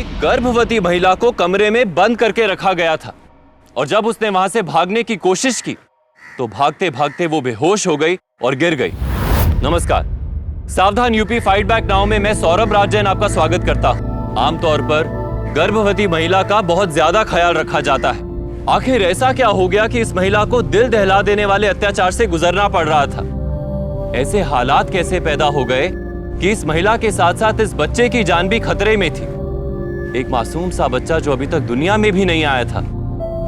एक गर्भवती महिला को कमरे में बंद करके रखा गया था और जब उसने वहां से भागने की कोशिश की तो भागते भागते वो बेहोश हो गई और गिर गई। नमस्कार, सावधान यूपी फाइट बैक नाउ में मैं सौरभ राज जैन आपका स्वागत करता हूं। आमतौर पर गर्भवती महिला का बहुत ज्यादा ख्याल रखा जाता है। आखिर ऐसा क्या हो गया कि इस महिला को दिल दहला देने वाले अत्याचार से गुजरना पड़ रहा था? ऐसे हालात कैसे पैदा हो गए कि इस महिला के साथ साथ इस बच्चे की जान भी खतरे में थी? एक मासूम सा बच्चा जो अभी तक दुनिया में भी नहीं आया था।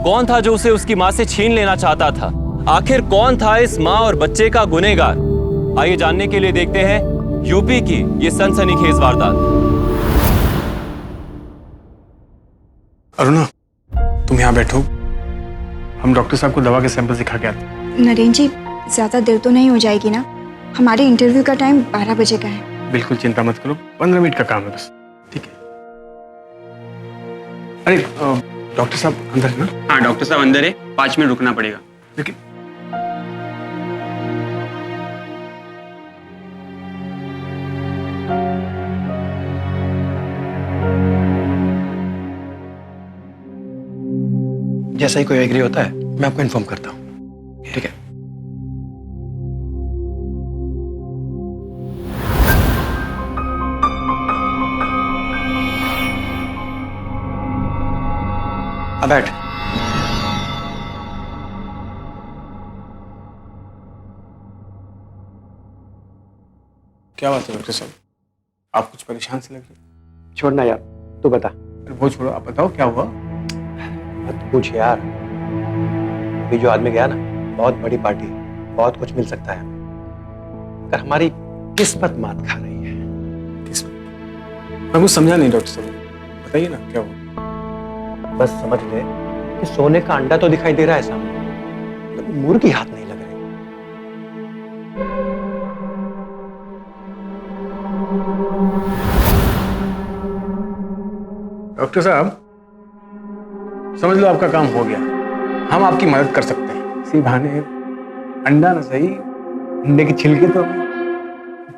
कौन था जो उसे उसकी मां से छीन लेना चाहता था? आखिर कौन था इस मां और बच्चे का गुनहगार? आइए जानने के लिए देखते हैं यूपी की ये सनसनीखेज वारदात। अरुणा, तुम यहाँ बैठो, हम डॉक्टर साहब को दवा के सैंपल दिखा के आते। नरेन जी, ज्यादा देर तो नहीं हो जाएगी ना? हमारे इंटरव्यू का टाइम 12 बजे का है। बिल्कुल चिंता मत करो, 15 मिनट का काम है बस। ठीक है। अरे डॉक्टर साहब अंदर है ना? हाँ डॉक्टर साहब अंदर है, 5 मिनट रुकना पड़ेगा। लेकिन जैसा ही कोई एग्री होता है मैं आपको इन्फॉर्म करता हूँ, ठीक है? अब बैठ। क्या बात है डॉक्टर साहब, आप कुछ परेशान से लग रहे? छोड़ना यार, तू बता। अरे वो छोड़ो, आप बताओ क्या हुआ? मत पूछ यार। अभी जो आदमी गया ना, बहुत बड़ी पार्टी, बहुत कुछ मिल सकता है अगर हमारी किस्मत मात खा रही है। किस्मत? मैं कुछ समझा नहीं डॉक्टर साहब, बताइए ना क्या हुआ। बस समझ ले कि सोने का अंडा तो दिखाई दे रहा है सामने, तो मुर्गी हाथ नहीं लग रही। डॉक्टर साहब समझ लो आपका काम हो गया, हम आपकी मदद कर सकते हैं। इसी बहाने अंडा ना सही, अंडे के छिलके तो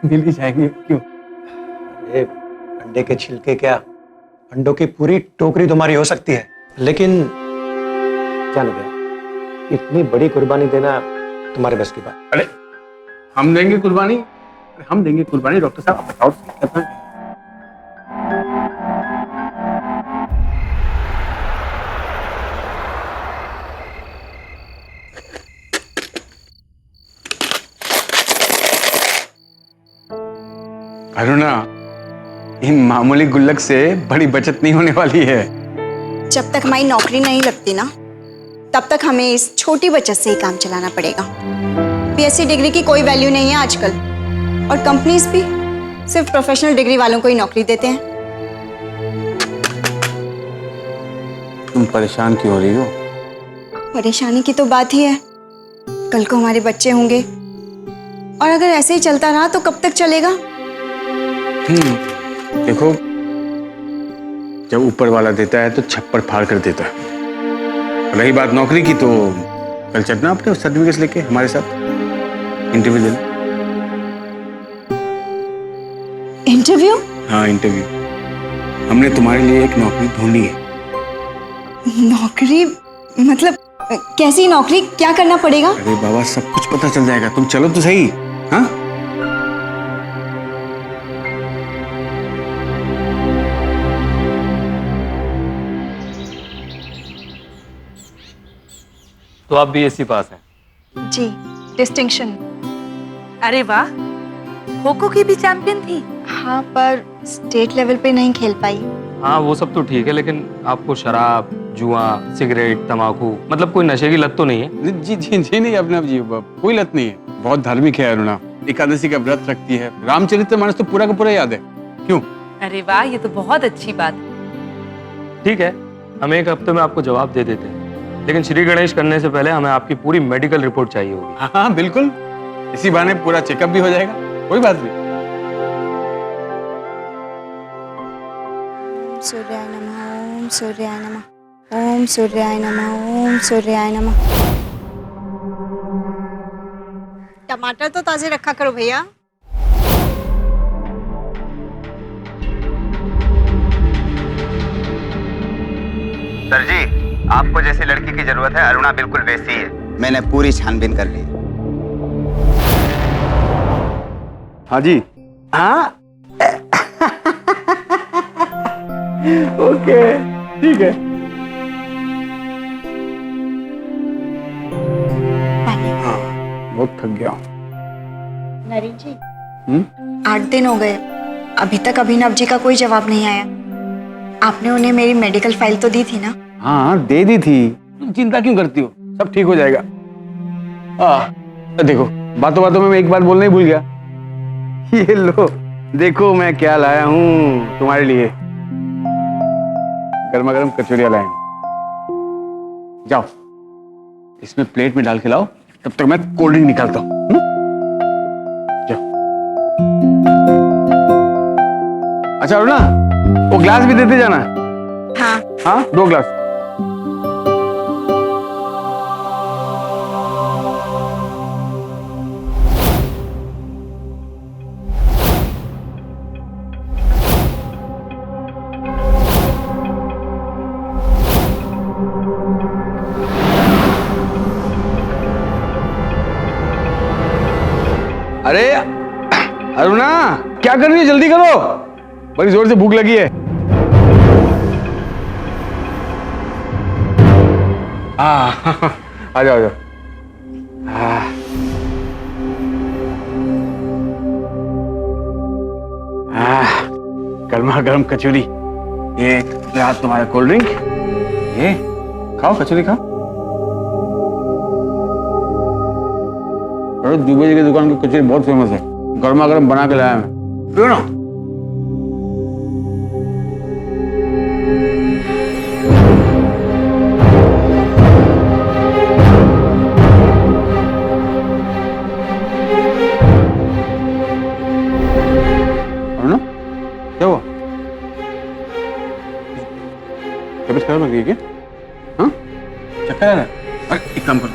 मिल ही जाएंगे। क्यों? अरे अंडे के छिलके क्या, अंडों की पूरी टोकरी तुम्हारी हो सकती है। लेकिन जाने दे, इतनी बड़ी कुर्बानी देना तुम्हारे बस की बात। अरे हम देंगे कुर्बानी, अरे हम देंगे कुर्बानी। डॉक्टर साहब आप बताओ तो क्या था? अरुणा, इन मामूली गुल्लक से बड़ी बचत नहीं होने वाली है। जब तक हमारी नौकरी नहीं लगती ना, तब तक हमें इस छोटी बचत से ही काम चलाना पड़ेगा। बीएससी डिग्री की कोई वैल्यू नहीं है आजकल, और कंपनीज भी सिर्फ प्रोफेशनल डिग्री वालों को ही नौकरी देते हैं। तुम परेशान क्यों हो रही हो? परेशानी की तो बात ही है, कल को हमारे बच्चे होंगे, और अगर ऐसे ही चलता रहा तो कब तक चलेगा? देखो, जब ऊपर वाला देता है तो छप्पर फाड़ कर देता है। रही बात नौकरी की, तो कल चलना अपने सर्टिफिकेट लेके हमारे साथ इंटरव्यू देना। इंटरव्यू? हाँ इंटरव्यू, हमने तुम्हारे लिए एक नौकरी ढूंढी है। नौकरी? मतलब कैसी नौकरी, क्या करना पड़ेगा? अरे बाबा, सब कुछ पता चल जाएगा, तुम चलो तो सही। हाँ तो आप बीएससी पास हैं? जी, डिस्टिंक्शन। अरे वाह, खो-खो की भी चैंपियन थी। हाँ, पर स्टेट लेवल पे नहीं खेल पाई। हाँ वो सब तो ठीक है, लेकिन आपको शराब, जुआ, सिगरेट, तंबाकू, मतलब कोई नशे की लत तो नहीं है? जी जी जी नहीं, अपना जी कोई लत नहीं है। बहुत धार्मिक है अरुणा, एकादशी का व्रत रखती है, रामचरितमानस तो पूरा का पूरा याद है। क्यों? अरे वाह, ये तो बहुत अच्छी बात है। ठीक है, हम एक हफ्ते में आपको जवाब दे देते हैं, लेकिन श्री गणेश करने से पहले हमें आपकी पूरी मेडिकल रिपोर्ट चाहिए होगी। हाँ बिल्कुल, इसी बहाने पूरा चेकअप भी हो जाएगा, कोई बात नहीं। सूर्याय नमः, ओम सूर्याय नमः, ओम सूर्याय नमः, ओम सूर्याय नमः। टमाटर तो ताजे रखा करो भैया। सर जी, आपको जैसी लड़की की जरूरत है अरुणा बिल्कुल वैसी है। मैंने पूरी छानबीन कर ली। हाँ जी। हाँ ओके ठीक है। हाँ बहुत थक गया हूँ। नरेन जी 8 दिन हो गए, अभी तक अभिनव जी का कोई जवाब नहीं आया। आपने उन्हें मेरी मेडिकल फाइल तो दी थी ना? हाँ दे दी थी, तुम चिंता क्यों करती हो, सब ठीक हो जाएगा। देखो बातों बातों में मैं एक बात बोलना ही भूल गया। ये लो देखो मैं क्या लाया हूँ तुम्हारे लिए, गर्मा गर्म कचौरियां लाया हूँ। जाओ इसमें प्लेट में डाल के लाओ, तब तक मैं कोल्ड ड्रिंक निकालता हूँ। जाओ। अच्छा अरुणा, वो ग्लास भी देते जाना। हाँ। हाँ 2 ग्लास। अरे अरुणा क्या कर रही हो, जल्दी करो, बड़ी जोर से भूख लगी है। आ जाओ आ जाओ। गर्मा गर्म कचौरी, ये रहा तुम्हारा कोल्ड ड्रिंक, ये खाओ कचौरी खाओ। अरे दुबे जी की दुकान की कचौरी बहुत फेमस है, गर्मा गर्म बना के लाया मैं, पियो ना। क्या हुआ, तबीयत खराब लग रही है क्या? हाँ चक्कर आ रहा है? अरे एक काम करो,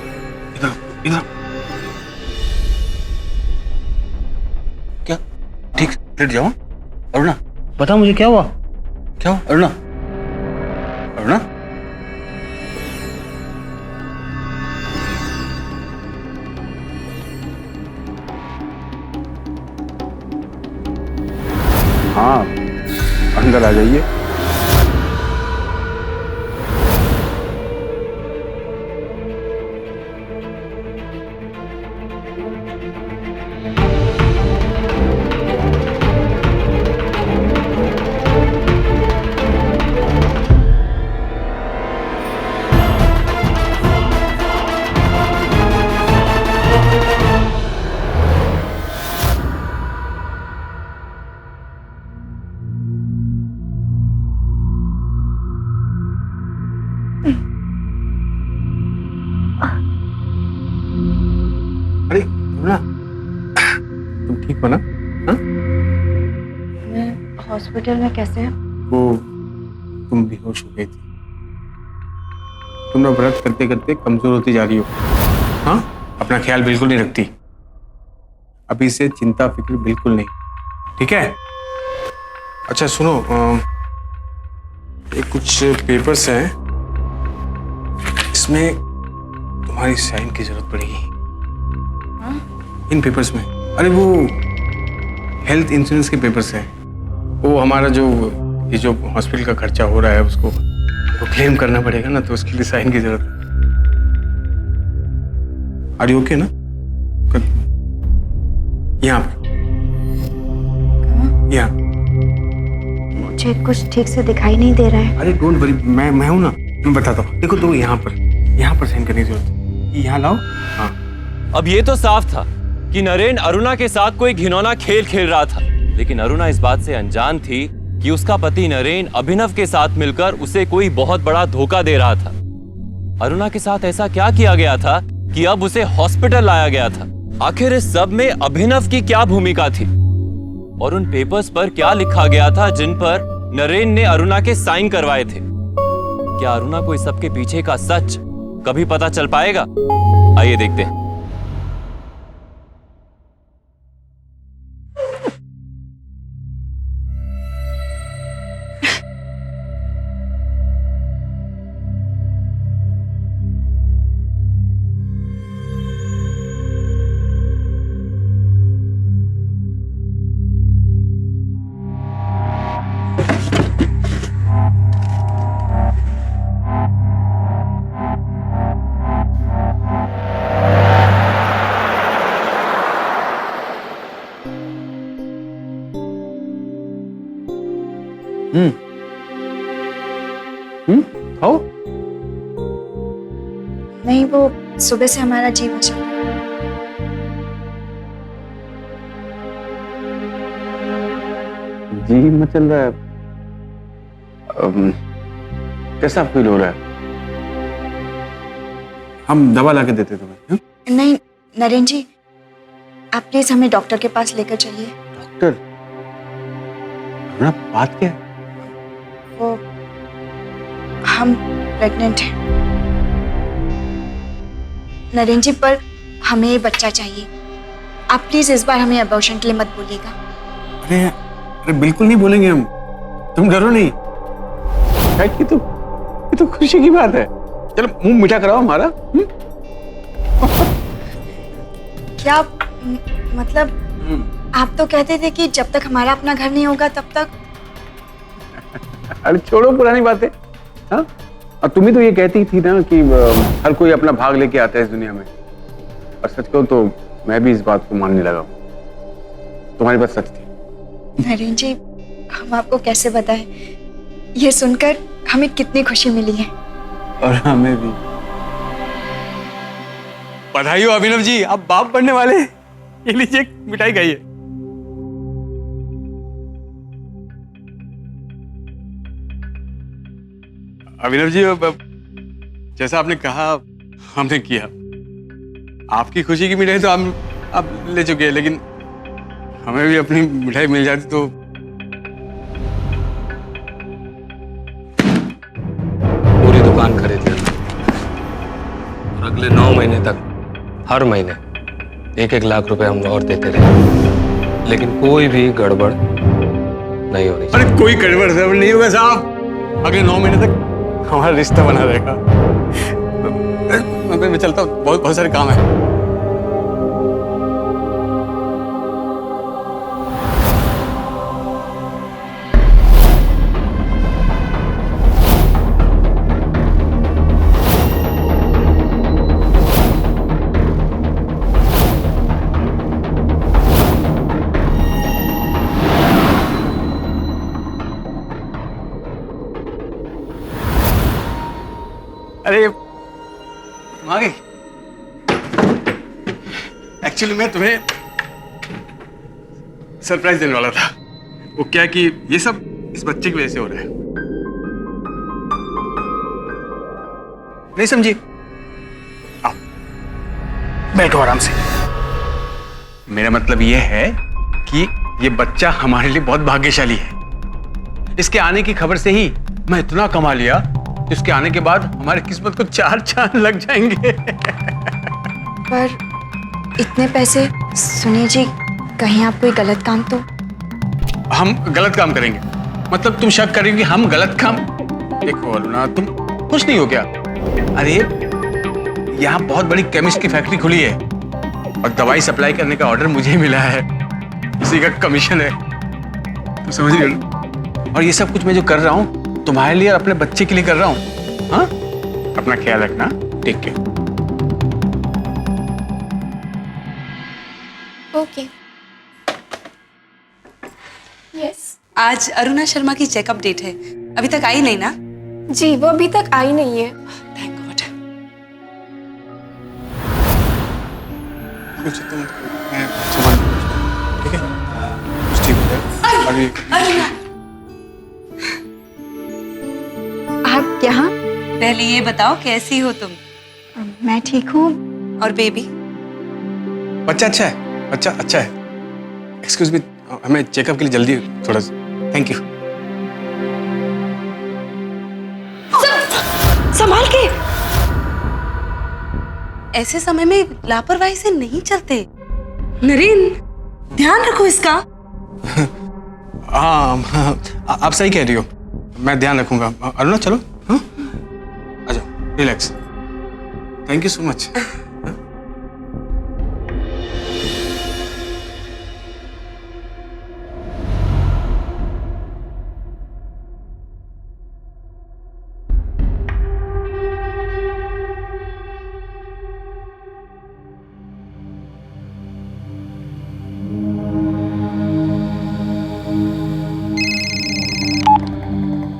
इधर इधर क्या, ठीक लेट जाओ। अरुणा बता मुझे क्या हुआ, क्या हुआ अरुणा? अरुणा हाँ अंदर आ जाइए। अरे अरुणा तुम ठीक हो ना? हाँ? मैं हॉस्पिटल में कैसे? वो तुम बेहोश हो गई थी, तुम ना व्रत करते करते कमजोर होती जा रही हो। हाँ अपना ख्याल बिल्कुल नहीं रखती, अभी से चिंता फिक्र बिल्कुल नहीं, ठीक है? अच्छा सुनो, ये कुछ पेपर्स हैं, इसमें तुम्हारी साइन की जरूरत पड़ेगी। इन पेपर्स में, अरे वो हेल्थ इंश्योरेंस के पेपर्स हैं, वो हमारा जो ये जो हॉस्पिटल का खर्चा हो रहा है उसको वो क्लेम करना पड़ेगा ना, तो उसके लिए साइन की जरूरत है। आर यू ओके ना? यहाँ यहाँ मुझे कुछ ठीक से दिखाई नहीं दे रहा है। अरे डोंट वरी, मैं हूं ना, मैं बताता हूँ। देखो तो यहाँ पर साइन करने की जरूरत है, यहाँ लाओ। हाँ अब ये तो साफ था कि नरेन अरुणा के साथ कोई घिनौना खेल खेल रहा था, लेकिन अरुणा इस बात से अनजान थी कि उसका पति नरेन अभिनव के साथ मिलकर उसे कोई बहुत बड़ा धोखा दे रहा था। अरुणा के साथ ऐसा क्या किया गया था कि अब उसे हॉस्पिटल लाया गया था? आखिर इस सब में अभिनव की क्या भूमिका थी और उन पेपर्स पर क्या लिखा गया था जिन पर नरेन ने अरुणा के साइन करवाए थे? क्या अरुणा को इस सब के पीछे का सच कभी पता चल पाएगा? आइए देखते हैं। खाओ। नहीं, वो सुबह से हमारा जी चल रहा है। जी मचल रहा है। कैसा फील हो रहा है? हम दवा लाके देते तुम्हें। हं? नहीं नरेंद्र जी, आप प्लीज हमें डॉक्टर के पास लेकर चलिए। डॉक्टर, अरुणा बात क्या है? वो हम प्रेग्नेंट हैं नरेंद्र जी, पर हमें ये बच्चा चाहिए। आप प्लीज इस बार हमें अबॉर्शन के लिए मत बोलिएगा। अरे बिल्कुल नहीं बोलेंगे हम, तुम डरो नहीं। ये तो खुशी की बात है। चलो मुंह मीठा कराओ हमारा। क्या मतलब आप तो कहते थे कि जब तक हमारा अपना घर नहीं होगा तब तक। अरे छोड़ो पुरानी बातें। हाँ, और तुम ही तो ये कहती थी ना कि हर कोई अपना भाग लेके आता है इस दुनिया में। और सच कहो तो मैं भी इस बात को मानने लगा हूं। तुम्हारी बात सच थी। नरेंद्र जी, हम आपको कैसे बताएं, ये सुनकर हमें कितनी खुशी मिली है। और हमें भी। बधाई हो अभिनव जी, आप बाप बनने वाले। ये लीजिए मिठाई खाइए। अभिनव जी, जैसा आपने कहा हमने किया। आपकी खुशी की मिठाई तो आप ले चुके हैं, लेकिन हमें भी अपनी मिठाई मिल जाती तो। पूरी दुकान खरीद लेना और अगले 9 महीने तक हर महीने 1-1 लाख रुपए हम और देते रहे, लेकिन कोई भी गड़बड़ नहीं होनी चाहिए। अरे कोई गड़बड़ नहीं होगा साहब। अगले 9 महीने तक हमारा रिश्ता बना रहेगा। मैं चलता हूँ, बहुत सारे काम है। अरे आ गई। एक्चुअली मैं तुम्हें सरप्राइज देने वाला था। वो क्या कि ये सब इस बच्चे की वजह से हो रहा है। नहीं समझी? आओ बैठो आराम से। मेरा मतलब ये है कि ये बच्चा हमारे लिए बहुत भाग्यशाली है। इसके आने की खबर से ही मैं इतना कमा लिया, इसके आने के बाद हमारी किस्मत को 4 चांद लग जाएंगे। पर इतने पैसे, सुनिए जी, कहीं आप कोई गलत काम तो। हम गलत काम करेंगे? मतलब तुम शक करेंगे कि हम गलत काम? देखो अरुणा, तुम कुछ नहीं हो क्या? अरे यहाँ बहुत बड़ी केमिस्ट की फैक्ट्री खुली है और दवाई सप्लाई करने का ऑर्डर मुझे मिला है। इसी का कमीशन है, तुम समझ रहे हो? और ये सब कुछ मैं जो कर रहा हूँ तुम्हारे लिए और अपने बच्चे के लिए कर रहा हूँ। हाँ, अपना ख्याल रखना। Take care. ओके। यस। आज अरुणा शर्मा की चेकअप डेट है, अभी तक आई नहीं ना? जी, वो अभी तक आई नहीं है। Thank God. कुछ तुम मैं संभाल लूंगा, ठीक है? कुछ ठीक हो जाएगा। अभी अरुणा, आप यहाँ? पहले ये बताओ कैसी हो तुम? मैं ठीक हूँ। और बेबी? बच्चा अच्छा है, बच्चा अच्छा है। एक्सक्यूज मी, हमें चेकअप के लिए जल्दी थोड़ा सा। Thank you. संभाल के। ऐसे समय में लापरवाही से नहीं चलते। नरेन, ध्यान रखो इसका। हाँ, आप सही कह रही हो, मैं ध्यान रखूंगा। अरुणा चलो, हाँ आ जाओ, relax. Thank you so much.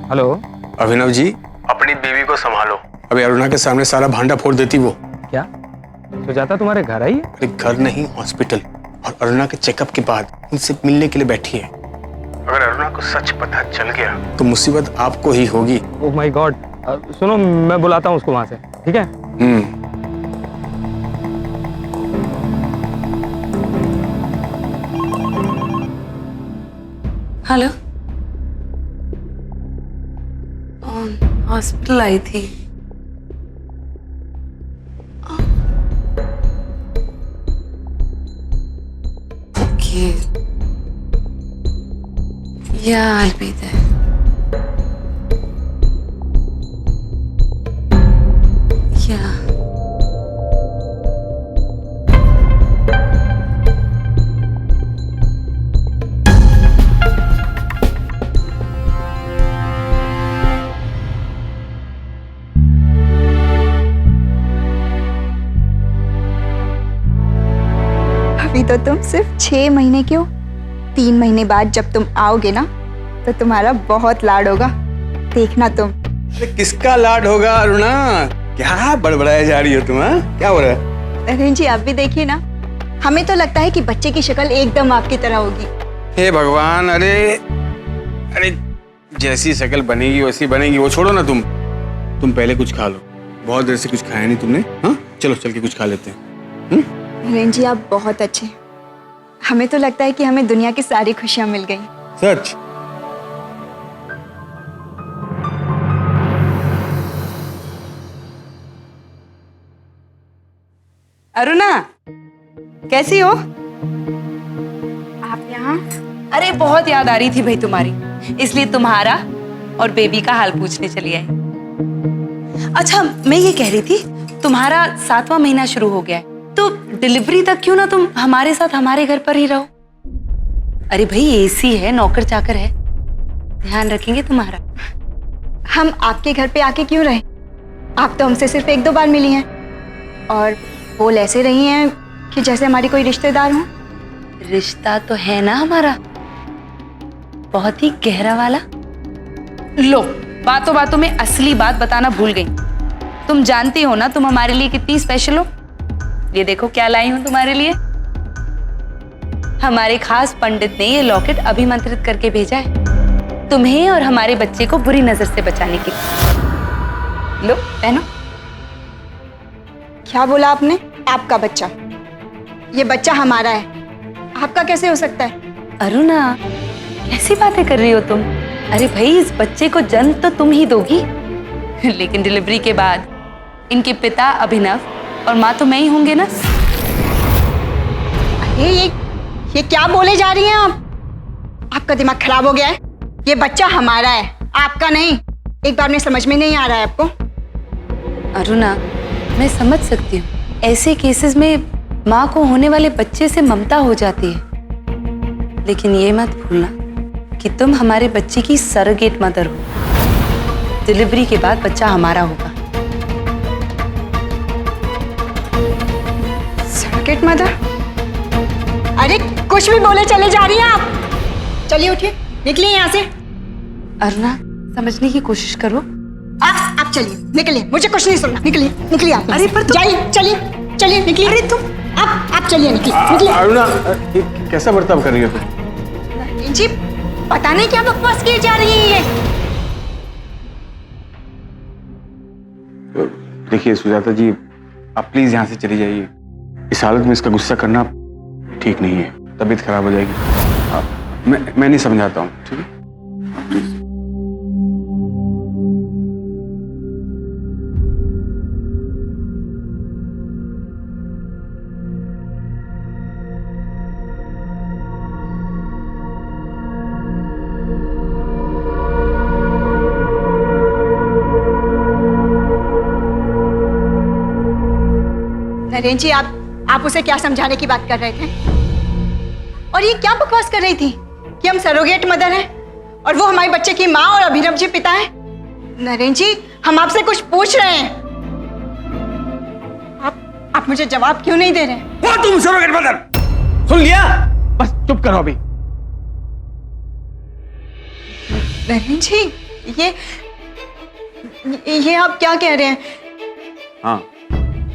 Hello Abhinav ji, अपनी बीवी को संभालो। अभी अरुणा के सामने सारा भांडा फोड़ देती वो। क्या सुजाता तुम्हारे घर आई है? अरे घर नहीं, हॉस्पिटल। और अरुणा के चेकअप के बाद उनसे मिलने के लिए बैठी है। अगर अरुणा को सच पता चल गया तो मुसीबत आपको ही होगी। Oh my God. सुनो, मैं बुलाता हूँ उसको वहां से, ठीक है? हेलो, हॉस्पिटल आई थी। ओके, या I'll be there. Yeah. अभी तो तुम सिर्फ 6 महीने के हो। 3 महीने बाद जब तुम आओगे ना तो तुम्हारा बहुत लाड होगा, देखना तुम। अरे किसका लाड होगा अरुणा? क्या बड़बड़ाए जा रही हो तुम? क्या हो रहा है? अरे जी आप भी देखिए ना, हमें तो लगता है कि बच्चे की शक्ल एकदम आपकी तरह होगी। हे भगवान, अरे जैसी शक्ल बनेगी वैसी बनेगी। वो छोड़ो ना, तुम पहले कुछ खा लो। बहुत देर से कुछ खाया नहीं तुमने। हाँ चलो चल के कुछ खा लेते हैं। नरेन जी आप बहुत अच्छे। हमें तो लगता है कि हमें दुनिया की सारी खुशियां मिल गई। सच? अरुणा, कैसी हो? आप यहाँ? अरे बहुत याद आ रही थी भाई तुम्हारी, इसलिए तुम्हारा और बेबी का हाल पूछने चली आई। अच्छा, मैं ये कह रही थी, तुम्हारा 7वां महीना शुरू हो गया है, तो डिलीवरी तक क्यों ना तुम हमारे साथ हमारे घर पर ही रहो। अरे भाई एसी है, नौकर चाकर है, ध्यान रखेंगे तुम्हारा। हम आपके घर पे आके क्यों रहे? आप तो हमसे सिर्फ 1-2 बार मिली हैं और बोल ऐसे रही हैं कि जैसे हमारी कोई रिश्तेदार हो। रिश्ता तो है ना हमारा, बहुत ही गहरा वाला। लो, बातों बातों में असली बात बताना भूल गई। तुम जानती हो ना तुम हमारे लिए कितनी स्पेशल हो। ये देखो क्या लाई हूं तुम्हारे लिए। हमारे खास पंडित ने ये लॉकेट अभिमंत्रित करके भेजा है, तुम्हें और हमारे बच्चे को बुरी नजर से बचाने के लिए। लो पहनो। क्या बोला आपने? आपका बच्चा? ये बच्चा हमारा है, आपका कैसे हो सकता है? अरुणा, कैसी बातें कर रही हो तुम? अरे भाई, इस बच्चे को जन्म तो तुम ही दोगी, लेकिन डिलीवरी के बाद इनके पिता अभिनव और माँ तो मैं ही होंगे ना। अरे ये क्या बोले जा रही हैं आप? आपका दिमाग खराब हो गया है? ये बच्चा हमारा है, आपका नहीं। एक बार में समझ में नहीं आ रहा है आपको? अरुणा, मैं समझ सकती हूँ, ऐसे केसेस में माँ को होने वाले बच्चे से ममता हो जाती है, लेकिन ये मत भूलना कि तुम हमारे बच्चे की सरोगेट मदर हो। डिलीवरी के बाद बच्चा हमारा होगा। Surrogate mother? अरे कुछ भी बोले चले जा रही हैं आप। चलिए उठिए, निकलिए यहाँ से। अरुणा, समझने की कोशिश करो। आप चलिए, निकलिए, मुझे कुछ नहीं सुनना। निकलिए आप। अरे पर तुम... जाइए, चलिए निकलिए। अरे तुम आप चलिए, निकलिए। अरुणा, कैसा बर्ताव कर रही हो तुम? जी पता नहीं क्या बकवास की जा रही है ये। देखिए सुजाता जी, आप प्लीज यहाँ से चली जाइए। इस हालत में इसका गुस्सा करना ठीक नहीं है, तबीयत खराब हो जाएगी। मैं नहीं समझाता हूँ, ठीक है? प्लीज। नरेन जी, आप उसे क्या समझाने की बात कर रहे थे? और ये क्या बकवास कर रही थी कि हम सरोगेट मदर हैं और वो हमारे बच्चे की माँ और अभिनव जी पिता हैं? नरेन जी, हम आपसे कुछ पूछ रहे हैं, आप मुझे जवाब क्यों नहीं दे रहे? वो तुम सरोगेट मदर? सुन लिया? बस चुप करो अभी। नरेन जी, ये ये आप क्या कह रहे हैं? हाँ,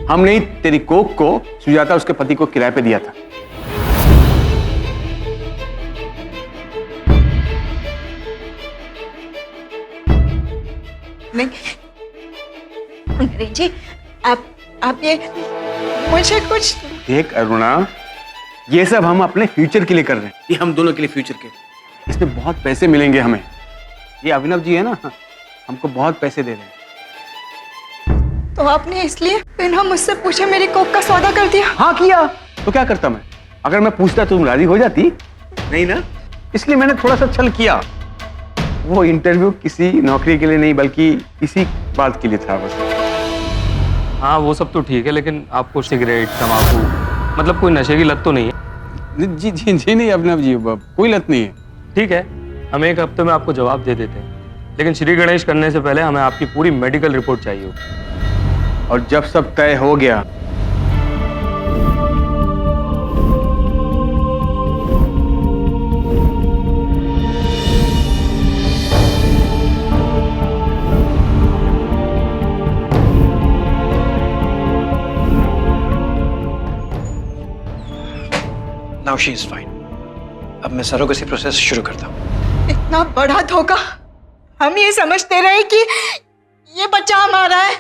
हमने ही तेरी कोक को सुजाता उसके पति को किराए पे दिया था। नहीं नरेन जी, आप ये मुझे कुछ देख अरुणा, ये सब हम अपने फ्यूचर के लिए कर रहे हैं, ये हम दोनों के लिए फ्यूचर के, इसमें बहुत पैसे मिलेंगे हमें। ये अभिनव जी है ना, हमको बहुत पैसे दे रहे हैं। तो आपने इसलिए बिना मुझसे पूछे मेरी कोक का सौदा कर दिया? हाँ किया, तो क्या करता मैं? अगर मैं पूछता तो तुम राजी हो जाती? नहीं ना, इसलिए मैंने थोड़ा सा छल किया। वो इंटरव्यू किसी नौकरी के लिए नहीं बल्कि इसी बात के लिए था बस। हाँ वो सब तो ठीक है, लेकिन आपको सिगरेट, तंबाकू, मतलब कोई नशे की लत तो नहीं है? जी जी जी नहीं अभिनव जी, कोई लत नहीं है। ठीक है, हम एक हफ्ते में आपको जवाब दे देते हैं, लेकिन श्री गणेश करने से पहले हमें आपकी पूरी मेडिकल रिपोर्ट चाहिए होगी। और जब सब तय हो गया नाउ शी इज फाइन। अब मैं सरोगेसी प्रोसेस शुरू करता हूँ। इतना बड़ा धोखा, हम ये समझते रहे कि ये बच्चा हमारा है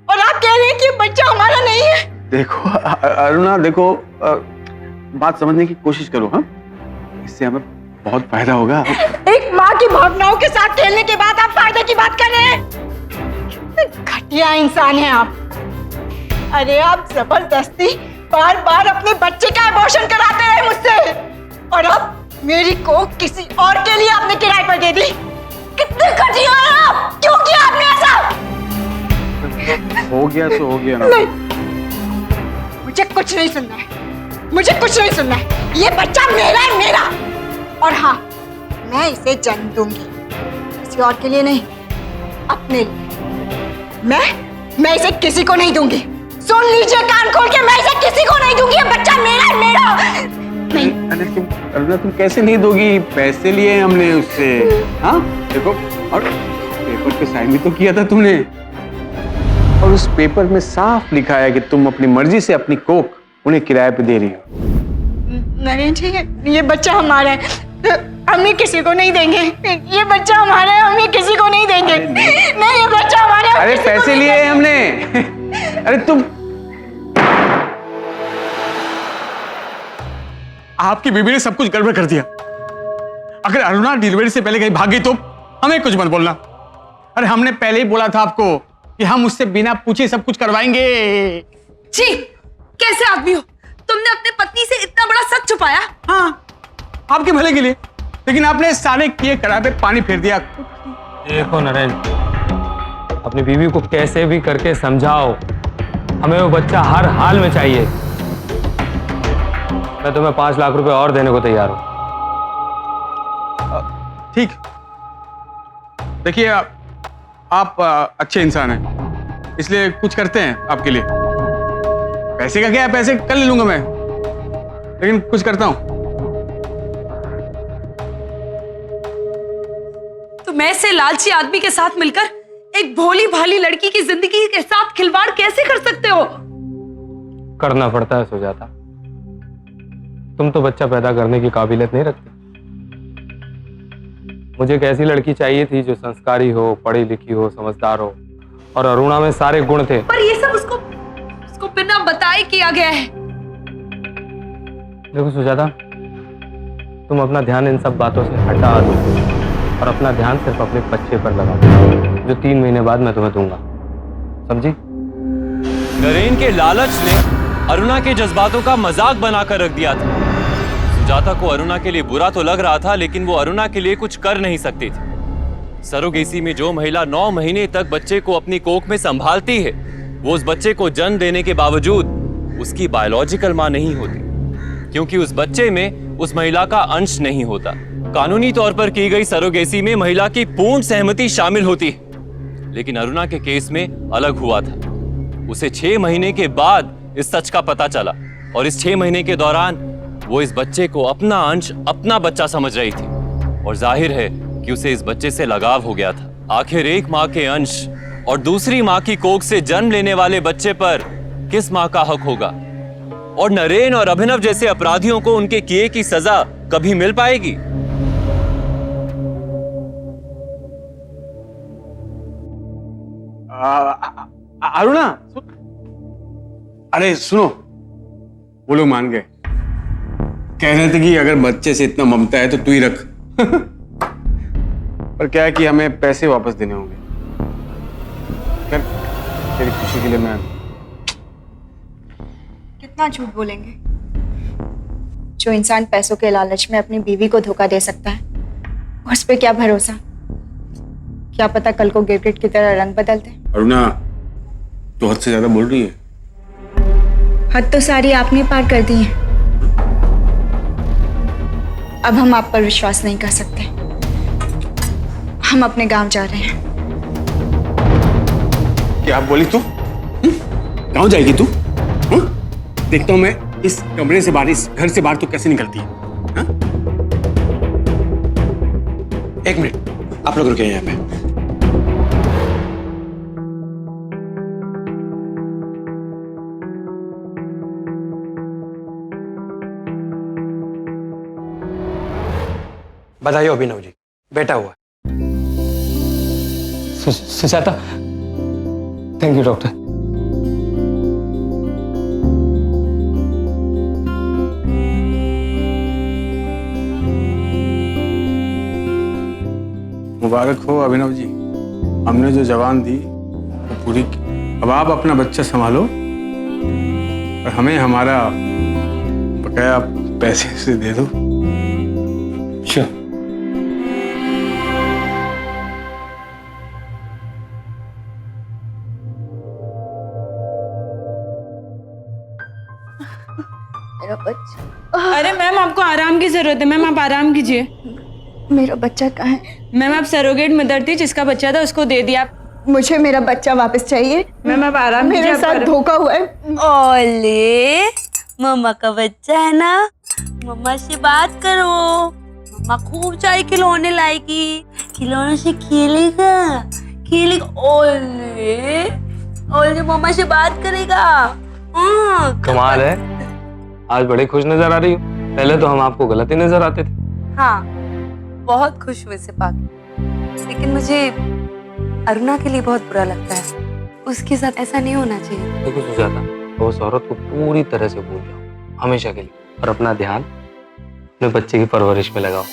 और आप कह रहे हैं कि ये बच्चा हमारा नहीं है। देखो अरुणा, देखो बात समझने की कोशिश करो। हाँ, इससे हमें बहुत फायदा होगा। एक माँ की भावनाओं के साथ खेलने के बाद आप फायदे की बात कर रहे हैं? कितने घटिया इंसान हैं आप। अरे आप जबरदस्ती बार बार अपने बच्चे का एबॉर्शन कराते रहे मुझसे, और अब मेरी कोक किसी और के लिए आपने किराए पर दे दी। कितने घटिया हैं आप। क्यों किया आपने ऐसा? हो गया तो हो गया ना। नहीं, मुझे कुछ नहीं सुनना है, मुझे कुछ नहीं सुनना है। ये बच्चा मेरा है, मेरा। और हाँ, मैं इसे जन्म दूंगी, किसी और के लिए नहीं, अपने लिए। मैं इसे किसी को नहीं दूंगी। सुन लीजिए कान खोल के, मैं इसे किसी को नहीं दूंगी। ये बच्चा मेरा है, मेरा। नहीं। अरे तुम अरुणा, तुम कैसे नहीं दोगी? पैसे लिए हमने उससे। हाँ देखो, और पेपर पे साइन भी तो किया था तुमने, और उस पेपर में साफ लिखा है कि तुम अपनी मर्जी से अपनी कोक उन्हें किराए पे दे रही हो। नरेन जी, ये बच्चा हमारा है, हम ये किसी को नहीं देंगे। ये बच्चा हमारा है, हम ये किसी को नहीं देंगे। नहीं, ये बच्चा हमारा है। अरे पैसे लिए हैं हमने। अरे तुम, आपकी बीबी ने सब कुछ गड़बड़ कर दिया। अगर अरुणा डिलीवरी से पहले कहीं भाग गई तो हमें कुछ मत बोलना। अरे हमने पहले ही बोला था आपको कि हम उससे बिना पूछे सब कुछ करवाएंगे। जी, कैसे आदमी हो? तुमने अपने पत्नी से इतना बड़ा सच छुपाया? हाँ, आपके भले के लिए, लेकिन आपने सारे किए कराए पे पानी फेर दिया। देखो नरेन, अपनी बीवी को कैसे भी करके समझाओ, हमें वो बच्चा हर हाल में चाहिए। मैं तुम्हें 5 लाख रुपए और देने को तैयार हूं। ठीक, देखिए आप अच्छे इंसान हैं, इसलिए कुछ करते हैं आपके लिए। पैसे का क्या है, पैसे कल ले लूंगा मैं, लेकिन कुछ करता हूं। तुम ऐसे लालची आदमी के साथ मिलकर एक भोली भाली लड़की की जिंदगी के साथ खिलवाड़ कैसे कर सकते हो? करना पड़ता है सुजाता, तुम तो बच्चा पैदा करने की काबिलियत नहीं रखती। मुझे एक ऐसी लड़की चाहिए थी जो संस्कारी हो, पढ़ी लिखी हो, समझदार हो, और अरुणा में सारे गुण थे। पर ये सब उसको बिना बताए किया गया है। देखो सुजाता, तुम अपना ध्यान इन सब बातों से हटा दो और अपना ध्यान सिर्फ अपने बच्चे पर लगाओ, जो 3 महीने बाद मैं तुम्हें दूंगा, समझी? नरेन के लालच ने अरुणा के जज्बातों का मजाक बनाकर रख दिया था। सुजाता को अरुणा के लिए बुरा तो लग रहा था, लेकिन वो अरुणा के लिए कुछ कर नहीं सकती थी। सरोगेसी में जो महिला 9 महीने तक बच्चे को अपनी कोख में संभालती है, वो उस बच्चे को जन्म देने के बावजूद उसकी बायोलॉजिकल मां नहीं होती, क्योंकि उस बच्चे में उस महिला का अंश नहीं होता। कानूनी तौर पर की गई सरोगेसी में महिला की पूर्ण सहमति शामिल होती है, लेकिन अरुणा के केस में अलग हुआ था। उसे 6 महीने के बाद इस सच का पता चला, और इस 6 महीने के दौरान वो इस बच्चे को अपना अंश, अपना बच्चा समझ रही थी, और जाहिर है कि उसे इस बच्चे से लगाव हो गया था। आखिर एक माँ के अंश और दूसरी माँ की कोख से जन्म लेने वाले बच्चे पर किस माँ का हक होगा? और नरेन और अभिनव जैसे अपराधियों को उनके किए की सजा कभी मिल पाएगी? अरुणा, अरे सुनो, वो लोग मान गए। कह रहे थे कि अगर बच्चे से इतना ममता है तो तू ही रख। पर क्या है कि हमें पैसे वापस देने होंगे। खैर, तेरी खुशी के लिए मैं कितना झूठ बोलेंगे? जो इंसान पैसों के लालच में अपनी बीवी को धोखा दे सकता है, उस पे क्या भरोसा? क्या पता कल को गिरगिट की तरह रंग बदल दे। अरुणा, तू हद से ज्यादा बोल रही है। हद तो सारी आपने पार कर दी है। अब हम आप पर विश्वास नहीं कर सकते। हम अपने गांव जा रहे हैं। क्या बोली तू? गाँव जाएगी तू? देखता हूं मैं इस कमरे से बाहर, इस घर से बाहर तू कैसे निकलती है। हा? एक मिनट, आप लोग रुके यहाँ पे। बधाई हो अभिनव जी, बेटा हुआ। Sujata, thank you doctor. मुबारक हो अभिनव जी, हमने जो जवान दी वो पूरी की। अब आप अपना बच्चा संभालो और हमें हमारा बकाया पैसे से दे दो। श्योर। मेरा बच्चा, अरे मैम, आपको आराम की जरूरत है। मैम, आप आराम कीजिए। मेरा बच्चा कहाँ है? मैम, आप सरोगेट मदर थी, जिसका बच्चा था उसको दे दिया। मुझे मेरा बच्चा वापस चाहिए। मैम, आप आराम कीजिए। मेरे साथ धोखा हुआ है। ओले, मम्मा का बच्चा है ना, मम्मा से बात करो। मम्मा खूब सारे खिलौने लाएगी, खिलौने से खेलेगा। ओले ओले, मम्मा से बात करेगा। कमाल है, आज बड़े खुश नजर आ रही हो। पहले तो हम आपको गलत ही नजर आते थे। हाँ, बहुत खुश हुए से पाके, लेकिन मुझे अरुणा के लिए बहुत बुरा लगता है। उसके साथ ऐसा नहीं होना चाहिए। देखो सुजाता, तो उस औरत को पूरी तरह से भूल जाओ, हमेशा के लिए, और अपना ध्यान अपने बच्चे की परवरिश में लगाओ।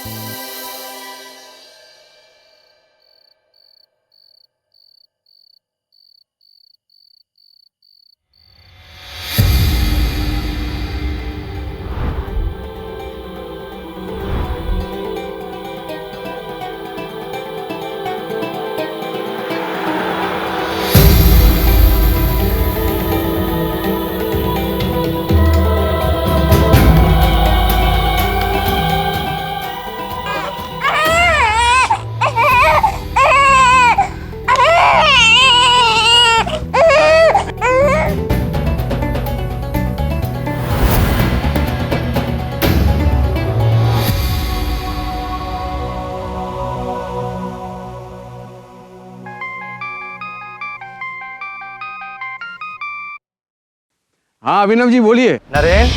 हाँ अभिनव जी बोलिए। नरेन,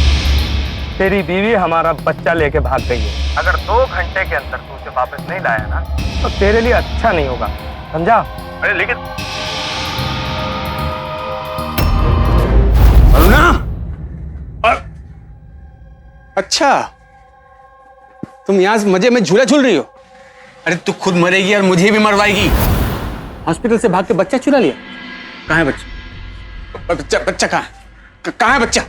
तेरी बीवी हमारा बच्चा लेके भाग गई है। अगर 2 घंटे के अंदर तू उसे वापस नहीं लाया ना, तो तेरे लिए अच्छा नहीं होगा, समझा? अरे लेकिन अरुणा, अच्छा तुम यहाँ मजे में झूला झूल रही हो? अरे तू खुद मरेगी और मुझे भी मरवाएगी। हॉस्पिटल से भाग के बच्चा चुरा लिया। कहाँ है बच्चा? बच्चा कहाँ है? कहाँ है बच्चा?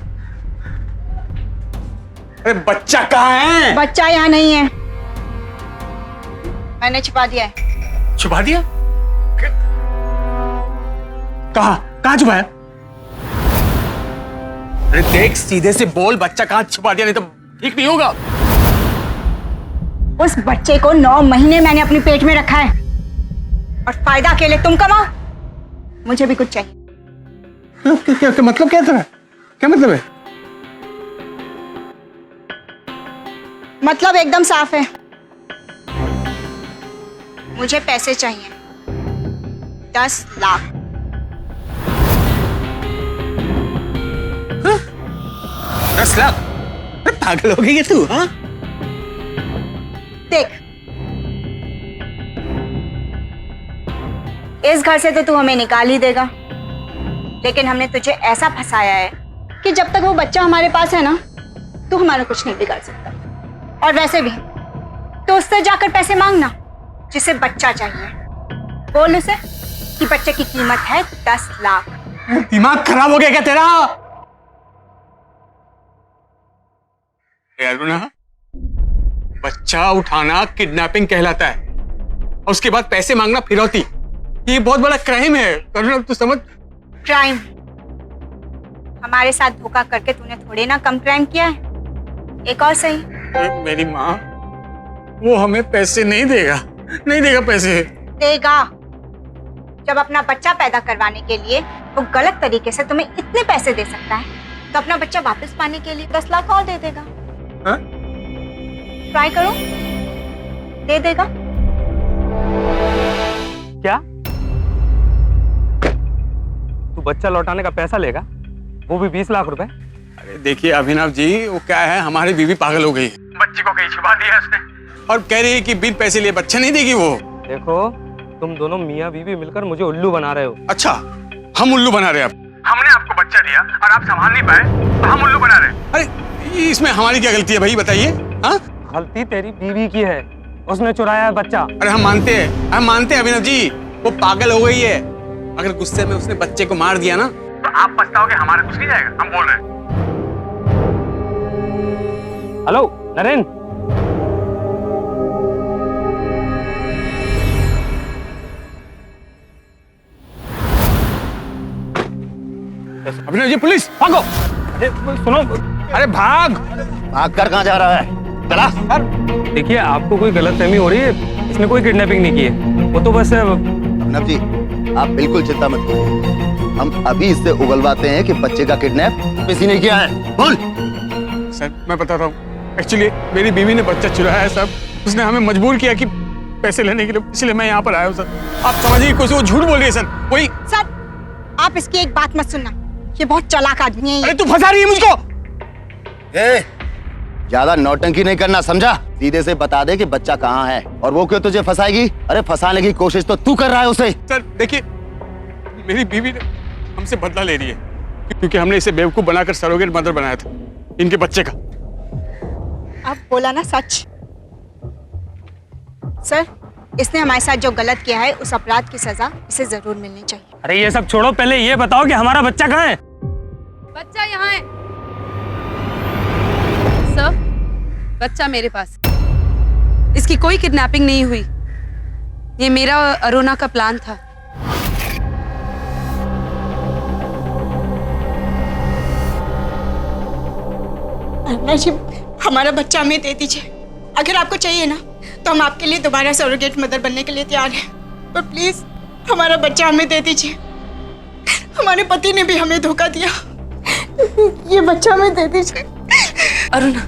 अरे बच्चा कहाँ है? बच्चा यहाँ नहीं है, मैंने छुपा दिया है। छुपा दिया? कहाँ कहाँ छुपाया? अरे देख, सीधे से बोल, बच्चा कहाँ छुपा दिया, नहीं तो ठीक नहीं होगा। उस बच्चे को 9 महीने मैंने अपने पेट में रखा है और फायदा के लिए तुम कमाओ, मुझे भी कुछ चाहिए। क्या मतलब क्या था? क्या मतलब है? मतलब एकदम साफ है, मुझे पैसे चाहिए 10 लाख। 10 लाख? अरे पागल हो गई है तू? हाँ, देख, इस घर से तो तू हमें निकाल ही देगा, लेकिन हमने तुझे ऐसा फंसाया है कि जब तक वो बच्चा हमारे पास है ना, तू हमारा कुछ नहीं बिगाड़ सकता। और वैसे भी तो उससे जाकर पैसे मांगना जिसे बच्चा चाहिए। बोल उसे कि बच्चे की कीमत है 10 लाख। दिमाग खराब हो गया क्या तेरा? अरुणा, बच्चा उठाना किडनैपिंग कहलाता है और उसके बाद पैसे मांगना फिरौती। ये बहुत बड़ा क्राइम है अरुणा, तू समझ। क्राइम? हमारे साथ धोखा करके तूने थोड़े ना कम क्राइम किया है। एक और सही। मेरी माँ, वो हमें पैसे नहीं देगा, नहीं देगा पैसे। देगा। जब अपना बच्चा पैदा करवाने के लिए वो गलत तरीके से तुम्हें इतने पैसे दे सकता है, तो अपना बच्चा वापस पाने के लिए 10 लाख और दे देगा। हाँ? ट्राई करो, दे देगा। क्या तू बच्चा लौटाने का पैसा लेगा, वो भी 20 लाख रुपए? अरे देखिए अभिनव जी, वो क्या है, हमारी बीवी पागल हो गई, बच्चे को कहीं छुपा दिया उसने और कह रही है कि बिन पैसे लिए बच्चा नहीं देगी वो। देखो, तुम दोनों मियाँ बीवी मिलकर मुझे उल्लू बना रहे हो। अच्छा, हम उल्लू बना रहे हैं? हमने आपको बच्चा दिया और आप संभाल नहीं पाए तो हम उल्लू बना रहे हैं? अरे इसमें हमारी क्या गलती है भाई, बताइए। हाँ, गलती तेरी बीवी की है, उसने चुराया है बच्चा। अरे हम मानते हैं अभिनव जी, वो पागल हो गई है। अगर गुस्से में उसने बच्चे को मार दिया ना, तो आप पछताओगे, हमारा कुछ नहीं जाएगा, हम बोल रहे हैं। हेलो नरेन, अभिनव जी, पुलिस भागो। अरे सुनो, अरे भाग कर कहाँ जा रहा है? चला। देखिए आपको कोई गलतफहमी हो रही है, इसने कोई किडनैपिंग नहीं की है, वो तो बस। अभिनव जी, आप बिल्कुल चिंता मत करिए, हम अभी इससे उगलवाते हैं कि बच्चे का किडनैप किसी ने किया है। बोल। सर मैं बता रहा हूँ, एक्चुअली मेरी बीवी ने बच्चा चुराया है सर, उसने हमें मजबूर किया कि पैसे लेने के लिए, इसलिए मैं यहाँ पर आया हूँ सर। आप समझिए, कुछ वो झूठ बोल रही है सर। वही सर, आप इसकी एक बात मत सुनना, ये बहुत चालाक आदमी है। अरे तू फंसा रही है मुझको। ज्यादा नौटंकी नहीं करना, समझा? सीधे से बता दे कि बच्चा कहाँ है और वो क्यों तुझे फंसाएगी। अरे फंसाने की कोशिश तो तू कर रहा है उसे। सर देखिए, मेरी बीवी ने हमसे बदला ले रही है क्योंकि हमने इसे बेवकूफ बनाकर सरोगेट मदर बनाया था इनके बच्चे का। आप बोला ना सच। सर, इसने हमारे साथ जो गलत किया है, उस अपराध की सजा इसे जरूर मिलनी चाहिए। अरे ये सब छोड़ो, पहले ये बताओ कि हमारा बच्चा कहाँ है? बच्चा यहाँ है सर, बच्चा मेरे पास। इसकी कोई किडनैपिंग नहीं हुई, ये मेरा और अरुणा का प्लान था। अरुणा जी, हमारा बच्चा हमें दे दीजिए। अगर आपको चाहिए ना, तो हम आपके लिए दोबारा सरोगेट मदर बनने के लिए तैयार हैं, पर प्लीज हमारा बच्चा हमें दे दीजिए। हमारे पति ने भी हमें धोखा दिया, ये बच्चा हमें दे दीजिए। अरुणा,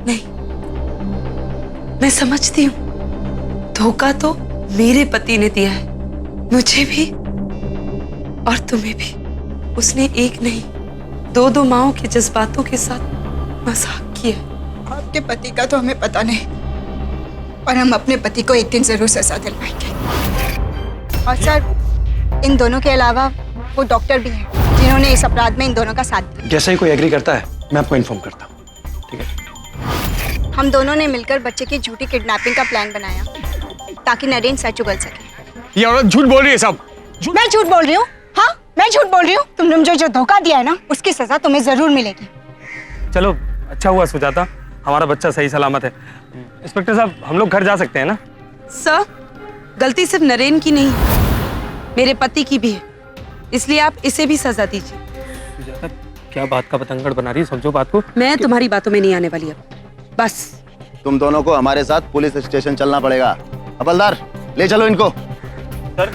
नहीं, मैं समझती हूँ, धोखा तो मेरे पति ने दिया है, मुझे भी और तुम्हें भी। उसने एक नहीं, दो माओं के जज्बातों के साथ मजाक किया। आपके पति का तो हमें पता नहीं, और हम अपने पति को एक दिन जरूर सजा दिलवाएंगे। और सर, इन दोनों के अलावा वो डॉक्टर भी हैं जिन्होंने इस अपराध में इन दोनों का साथ दिया। जैसे ही कोई एग्री करता है, मैं आपको इन्फॉर्म करता हूँ, ठीक है? हम दोनों ने मिलकर बच्चे की झूठी किडनैपिंग का प्लान बनाया ताकि नरेन सच उगल सके। ये औरत झूठ बोल रही है साहब। मैं झूठ बोल रही हूँ? हाँ, मैं झूठ बोल रही हूँ? तुमने मुझे जो धोखा दिया है ना, उसकी सजा तुम्हें जरूर मिलेगी। चलो अच्छा हुआ सुजाता, हमारा बच्चा सही सलामत है। इंस्पेक्टर साहब, हम लोग घर जा सकते हैं ना? सर, गलती सिर्फ नरेन की नहीं, मेरे पति की भी है, इसलिए आप इसे भी सजा दीजिए। सुजाता, क्या बात का पतंगड़ बना रही है, समझो बात को। मैं तुम्हारी बातों में नहीं आने वाली अब, बस। तुम दोनों को हमारे साथ पुलिस स्टेशन चलना पड़ेगा। हवलदार, ले चलो इनको। सर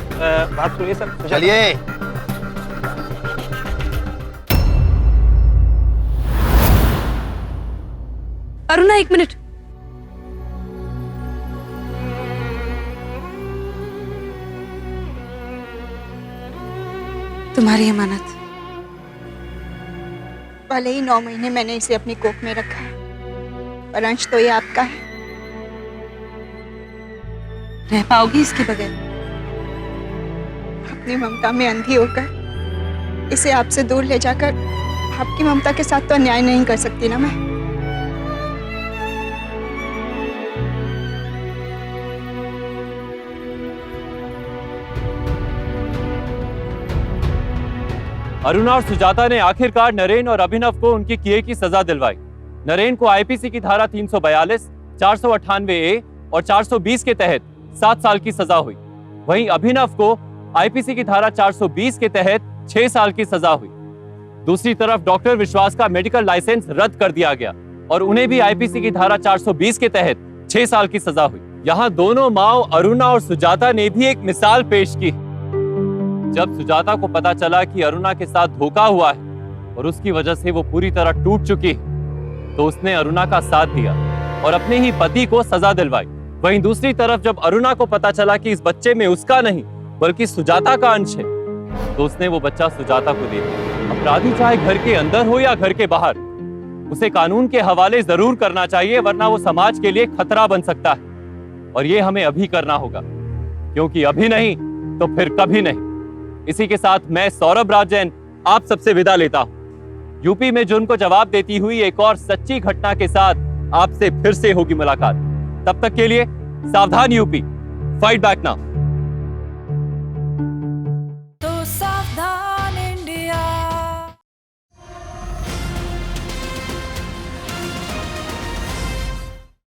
बात सुनिए सर। चलिए। अरुणा, एक मिनट। तुम्हारी अमानत। भले ही 9 महीने मैंने इसे अपनी कोख में रखा है, पर अंश तो ये आपका है। रह पाओगी इसके बगैर? अपनी ममता में अंधी होकर इसे आपसे दूर ले जाकर आपकी ममता के साथ तो अन्याय नहीं कर सकती ना मैं। अरुणा और सुजाता ने आखिरकार नरेन और अभिनव को उनकी किए की सजा दिलवाई। नरेन को आईपीसी की धारा 342, 498 ए और 420 के तहत 7 साल की सजा हुई। वहीं अभिनव को आईपीसी की धारा 420 के तहत 6 साल की सजा हुई। दूसरी तरफ डॉक्टर विश्वास का मेडिकल लाइसेंस रद्द कर दिया गया और उन्हें भी आईपीसी की धारा 420 के तहत 6 साल की सजा हुई। यहाँ दोनों माओ अरुणा और सुजाता ने भी एक मिसाल पेश की। जब सुजाता को पता चला कि अरुणा के साथ धोखा हुआ है और उसकी वजह से वो पूरी तरह टूट चुकी है, तो उसने अरुणा का साथ दिया और अपने ही पति को सजा दिलवाई। वहीं दूसरी तरफ जब अरुणा को पता चला कि इस बच्चे में उसका नहीं बल्कि सुजाता का अंश है, तो उसने वो बच्चा सुजाता को दे दिया। अपराधी चाहे घर के अंदर हो या घर के बाहर, उसे कानून के हवाले जरूर करना चाहिए, वरना वो समाज के लिए खतरा बन सकता है। और ये हमें अभी करना होगा, क्योंकि अभी नहीं तो फिर कभी नहीं। इसी के साथ मैं सौरभ राज जैन आप सबसे विदा लेता हूं। यूपी में जुर्म को जवाब देती हुई एक और सच्ची घटना के साथ आपसे फिर से होगी मुलाकात। तब तक के लिए सावधान यूपी, फाइट बैक नाउ।